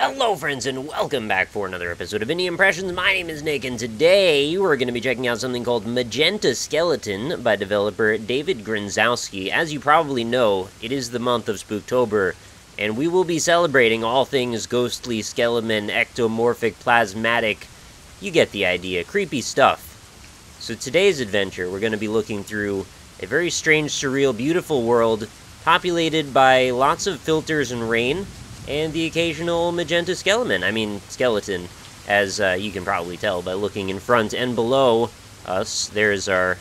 Hello friends and welcome back for another episode of Indie Impressions. My name is Nick and today we're going to be checking out something called Magenta Skeleton by developer David Grzynowski. As you probably know, it is the month of Spooktober and we will be celebrating all things ghostly, skeleton, ectomorphic, plasmatic, you get the idea, creepy stuff. So today's adventure we're going to be looking through a very strange, surreal, beautiful world populated by lots of filters and rain, and the occasional magenta skeleton, as you can probably tell by looking in front and below us. There's our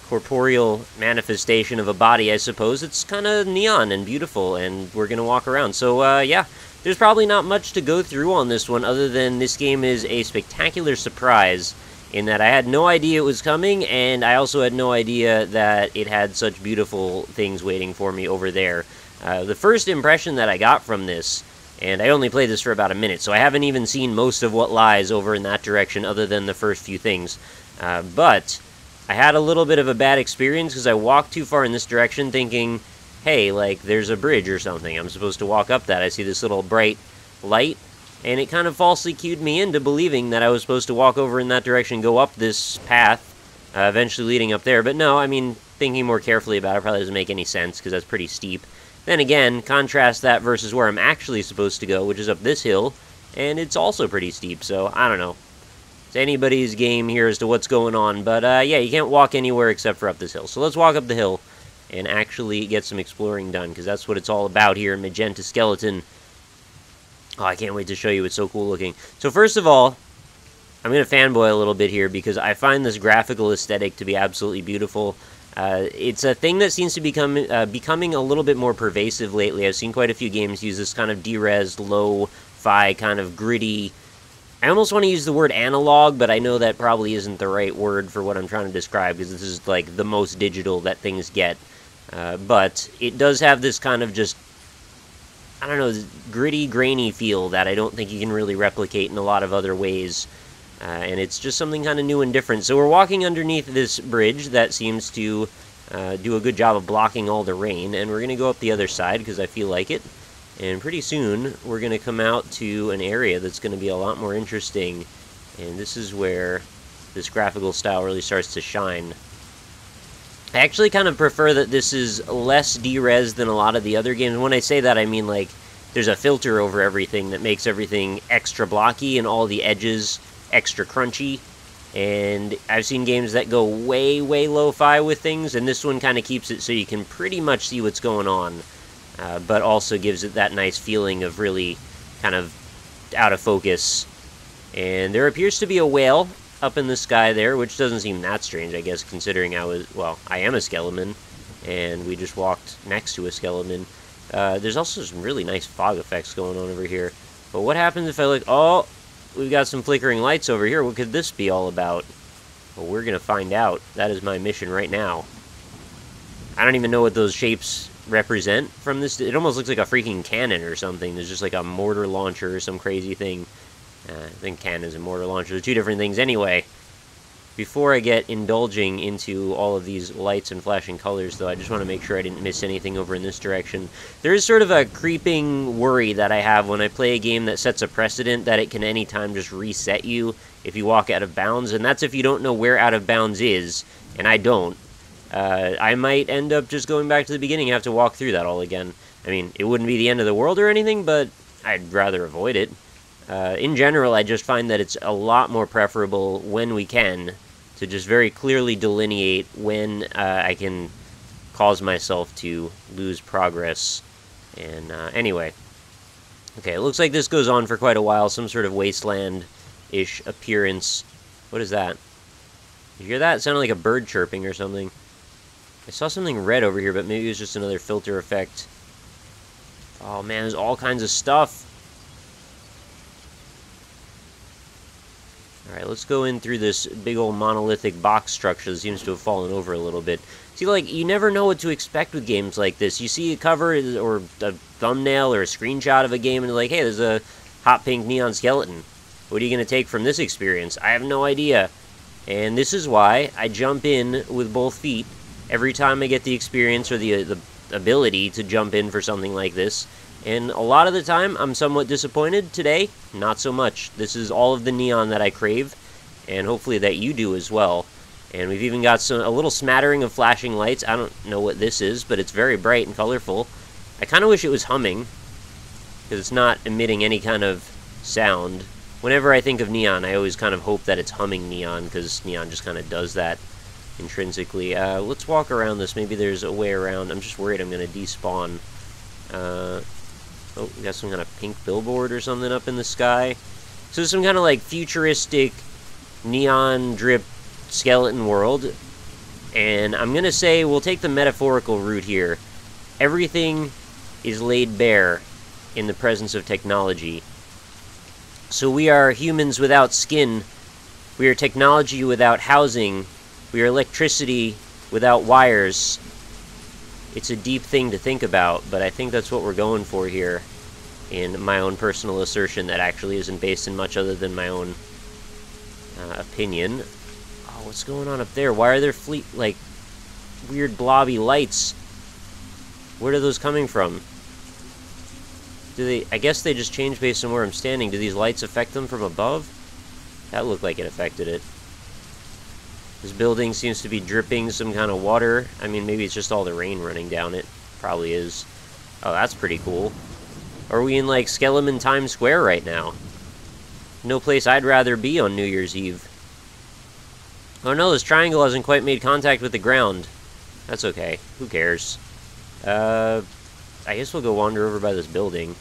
corporeal manifestation of a body, I suppose. It's kind of neon and beautiful, and we're going to walk around. So, yeah, there's probably not much to go through on this one, other than this game is a spectacular surprise, in that I had no idea it was coming, and I also had no idea that it had such beautiful things waiting for me over there. The first impression that I got from this, and I only played this for about a minute, so I haven't even seen most of what lies over in that direction other than the first few things, but I had a little bit of a bad experience because I walked too far in this direction thinking, hey, like, there's a bridge or something, I'm supposed to walk up that. I see this little bright light, and it kind of falsely cued me into believing that I was supposed to walk over in that direction, go up this path, eventually leading up there, but no, I mean, thinking more carefully about it probably doesn't make any sense because that's pretty steep. Then again, contrast that versus where I'm actually supposed to go, which is up this hill, and it's also pretty steep, so I don't know. It's anybody's game here as to what's going on, but yeah, you can't walk anywhere except for up this hill. So let's walk up the hill and actually get some exploring done, because that's what it's all about here in Magenta Skeleton. Oh, I can't wait to show you, it's so cool looking. So first of all, I'm going to fanboy a little bit here, because I find this graphical aesthetic to be absolutely beautiful. It's a thing that seems to becoming a little bit more pervasive lately. I've seen quite a few games use this kind of de-res, low-fi, kind of gritty. I almost want to use the word analog, but I know that probably isn't the right word for what I'm trying to describe, because this is like the most digital that things get. But it does have this kind of just, I don't know, gritty, grainy feel that I don't think you can really replicate in a lot of other ways. And it's just something kind of new and different. So we're walking underneath this bridge that seems to do a good job of blocking all the rain, and we're going to go up the other side because I feel like it. And pretty soon we're going to come out to an area that's going to be a lot more interesting, and this is where this graphical style really starts to shine. I actually kind of prefer that this is less de-res than a lot of the other games. When I say that, I mean like there's a filter over everything that makes everything extra blocky and all the edges extra crunchy, and I've seen games that go way lo-fi with things, and this one kind of keeps it so you can pretty much see what's going on, but also gives it that nice feeling of really kind of out of focus. And there appears to be a whale up in the sky there, which doesn't seem that strange, I guess, considering I am a skeleton, and we just walked next to a skeleton. There's also some really nice fog effects going on over here, but what happens if I look, oh, we've got some flickering lights over here. What could this be all about? Well, we're going to find out. That is my mission right now. I don't even know what those shapes represent from this. It almost looks like a freaking cannon or something. There's just like a mortar launcher or some crazy thing. I think cannons and mortar launchers are two different things anyway. Before I get indulging into all of these lights and flashing colors, though, I just want to make sure I didn't miss anything over in this direction. There is sort of a creeping worry that I have when I play a game that sets a precedent that it can anytime just reset you if you walk out of bounds, and that's if you don't know where out of bounds is, and I don't. I might end up just going back to the beginning and have to walk through that all again. I mean, it wouldn't be the end of the world or anything, but I'd rather avoid it. In general, I just find that it's a lot more preferable when we can to just very clearly delineate when I can cause myself to lose progress. And anyway, okay, it looks like this goes on for quite a while, some sort of wasteland-ish appearance. What is that? You hear that? It sounded like a bird chirping or something. I saw something red over here, but maybe it was just another filter effect. Oh man, there's all kinds of stuff. Alright, let's go in through this big old monolithic box structure that seems to have fallen over a little bit. See, like, you never know what to expect with games like this. You see a cover or a thumbnail or a screenshot of a game and you're like, hey, there's a hot pink neon skeleton. What are you going to take from this experience? I have no idea. And this is why I jump in with both feet every time I get the experience or the ability to jump in for something like this. And a lot of the time, I'm somewhat disappointed. Today, not so much. This is all of the neon that I crave, and hopefully that you do as well. And we've even got a little smattering of flashing lights. I don't know what this is, but it's very bright and colorful. I kind of wish it was humming, because it's not emitting any kind of sound. Whenever I think of neon, I always kind of hope that it's humming neon, because neon just kind of does that intrinsically. Let's walk around this. Maybe there's a way around. I'm just worried I'm going to despawn. Oh, we got some kind of pink billboard or something up in the sky. So some kind of like futuristic neon drip skeleton world. And I'm going to say we'll take the metaphorical route here. Everything is laid bare in the presence of technology. So we are humans without skin. We are technology without housing. We are electricity without wires. It's a deep thing to think about, but I think that's what we're going for here, in my own personal assertion that actually isn't based in much other than my own opinion. Oh, what's going on up there? Why are there like, weird blobby lights? Where are those coming from? Do they... I guess they just change based on where I'm standing. Do these lights affect them from above? That looked like it affected it. This building seems to be dripping some kind of water. I mean, maybe it's just all the rain running down it. Probably is. Oh, that's pretty cool. Are we in, like, Skeleton Times Square right now? No place I'd rather be on New Year's Eve. Oh no, this triangle hasn't quite made contact with the ground. That's okay. Who cares? I guess we'll go wander over by this building.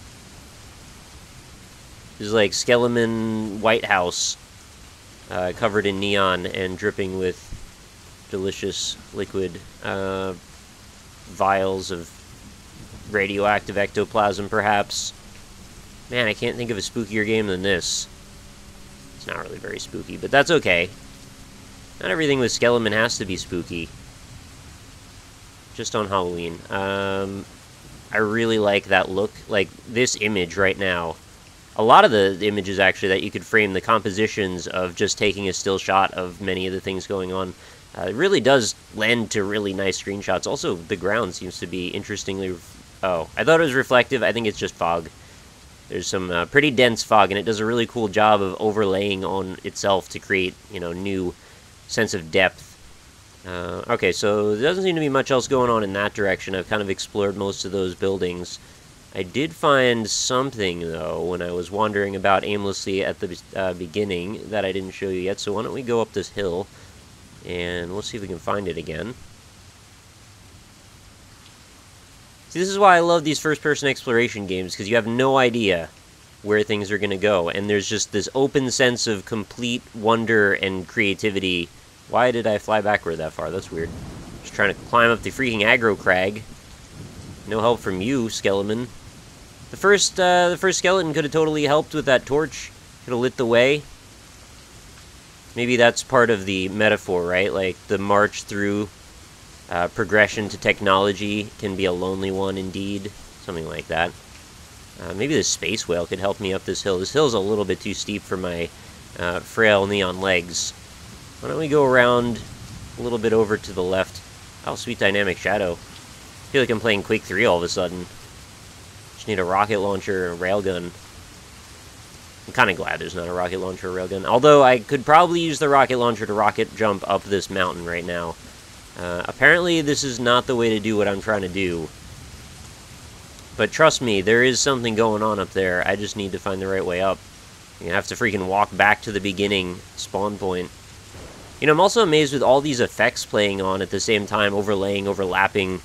This is like Skeleton White House. Covered in neon and dripping with delicious liquid vials of radioactive ectoplasm, perhaps. Man, I can't think of a spookier game than this. It's not really very spooky, but that's okay. Not everything with Skeleton has to be spooky. Just on Halloween. I really like that look. Like, this image right now. A lot of the images, actually, that you could frame, the compositions of just taking a still shot of many of the things going on, it really does lend to really nice screenshots. Also, the ground seems to be interestingly... Oh, I thought it was reflective. I think it's just fog. There's some pretty dense fog, and it does a really cool job of overlaying on itself to create, you know, new sense of depth. Okay, so there doesn't seem to be much else going on in that direction. I've kind of explored most of those buildings. I did find something, though, when I was wandering about aimlessly at the beginning that I didn't show you yet, so why don't we go up this hill, and we'll see if we can find it again. See, this is why I love these first-person exploration games, because you have no idea where things are going to go, and there's just this open sense of complete wonder and creativity. Why did I fly backward that far? That's weird. Just trying to climb up the freaking aggro crag. No help from you, Skeleton. The first skeleton could have totally helped with that torch. Could have lit the way. Maybe that's part of the metaphor, right? Like, the march through progression to technology can be a lonely one indeed. Something like that. Maybe the space whale could help me up this hill. This hill's a little bit too steep for my frail neon legs. Why don't we go around a little bit over to the left? Oh, sweet dynamic shadow. I feel like I'm playing Quake 3 all of a sudden. Just need a rocket launcher and a railgun. I'm kind of glad there's not a rocket launcher or railgun. Although I could probably use the rocket launcher to rocket jump up this mountain right now. Apparently this is not the way to do what I'm trying to do. But trust me, there is something going on up there. I just need to find the right way up. You have to freaking walk back to the beginning spawn point. You know, I'm also amazed with all these effects playing on at the same time, overlaying, overlapping,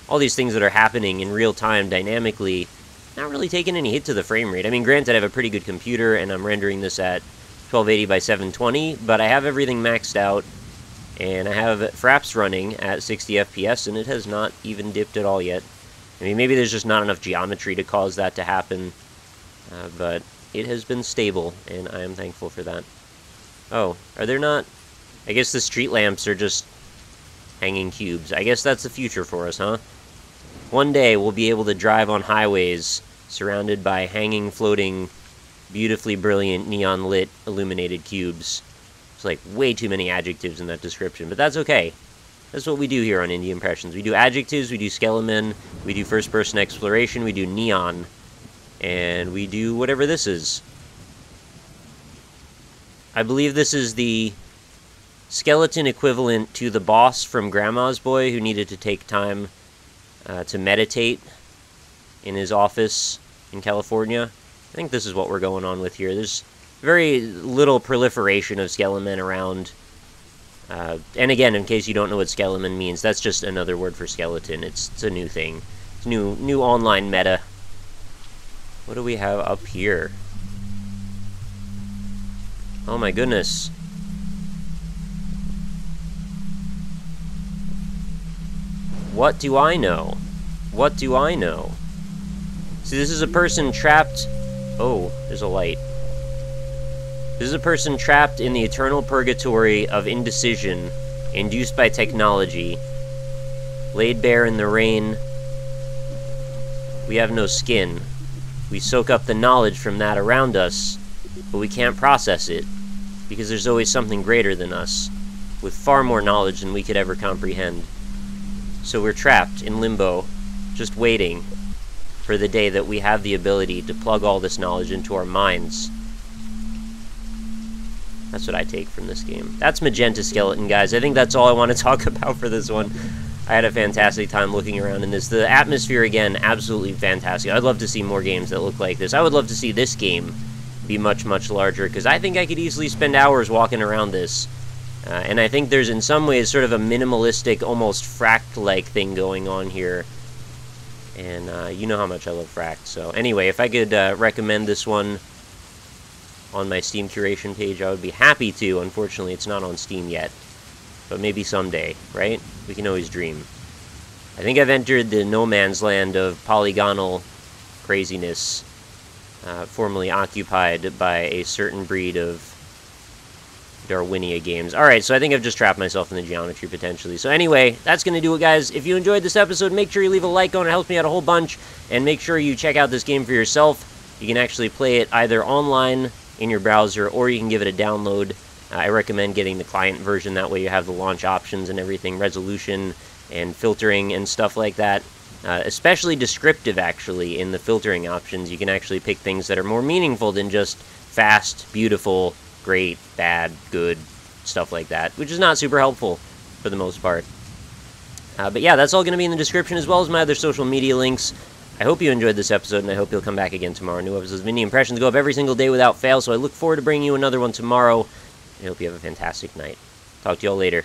all these things that are happening in real time, dynamically, not really taking any hit to the frame rate. I mean, granted, I have a pretty good computer, and I'm rendering this at 1280 by 720, but I have everything maxed out, and I have Fraps running at 60 FPS, and it has not even dipped at all yet. I mean, maybe there's just not enough geometry to cause that to happen, but it has been stable, and I am thankful for that. Oh, are there not... I guess the street lamps are just hanging cubes. I guess that's the future for us, huh? One day we'll be able to drive on highways surrounded by hanging, floating, beautifully brilliant, neon-lit, illuminated cubes. It's like way too many adjectives in that description, but that's okay. That's what we do here on Indie Impressions. We do adjectives, we do skeleton, we do first-person exploration, we do neon, and we do whatever this is. I believe this is the skeleton equivalent to the boss from Grandma's Boy who needed to take time to meditate in his office in California. I think this is what we're going on with here. There's very little proliferation of skeleton around. And again, in case you don't know what skeleton means, that's just another word for skeleton. It's a new thing. It's new online meta. What do we have up here? Oh my goodness. What do I know? What do I know? See, this is a person trapped... Oh, there's a light. This is a person trapped in the eternal purgatory of indecision, induced by technology. Laid bare in the rain. We have no skin. We soak up the knowledge from that around us, but we can't process it, because there's always something greater than us, with far more knowledge than we could ever comprehend. So we're trapped in limbo, just waiting for the day that we have the ability to plug all this knowledge into our minds. That's what I take from this game. That's Magenta Skeleton, guys. I think that's all I want to talk about for this one. I had a fantastic time looking around in this. The atmosphere, again, absolutely fantastic. I'd love to see more games that look like this. I would love to see this game be much, much larger, because I think I could easily spend hours walking around this. And I think there's, in some ways, sort of a minimalistic, almost Fract-like thing going on here. And you know how much I love Fract. So anyway, if I could recommend this one on my Steam curation page, I would be happy to. Unfortunately, it's not on Steam yet. But maybe someday, right? We can always dream. I think I've entered the no man's land of polygonal craziness, formerly occupied by a certain breed of Darwinia games. Alright, so I think I've just trapped myself in the geometry, potentially. So anyway, that's going to do it, guys. If you enjoyed this episode, make sure you leave a like on it. It helps me out a whole bunch. And make sure you check out this game for yourself. You can actually play it either online in your browser, or you can give it a download. I recommend getting the client version. That way you have the launch options and everything, resolution and filtering and stuff like that. Especially descriptive, actually, in the filtering options. You can actually pick things that are more meaningful than just fast, beautiful, great, bad, good, stuff like that, which is not super helpful for the most part. But yeah, that's all going to be in the description, as well as my other social media links. I hope you enjoyed this episode, and I hope you'll come back again tomorrow. New episodes of Indie Impressions go up every single day without fail, so I look forward to bringing you another one tomorrow. I hope you have a fantastic night. Talk to you all later.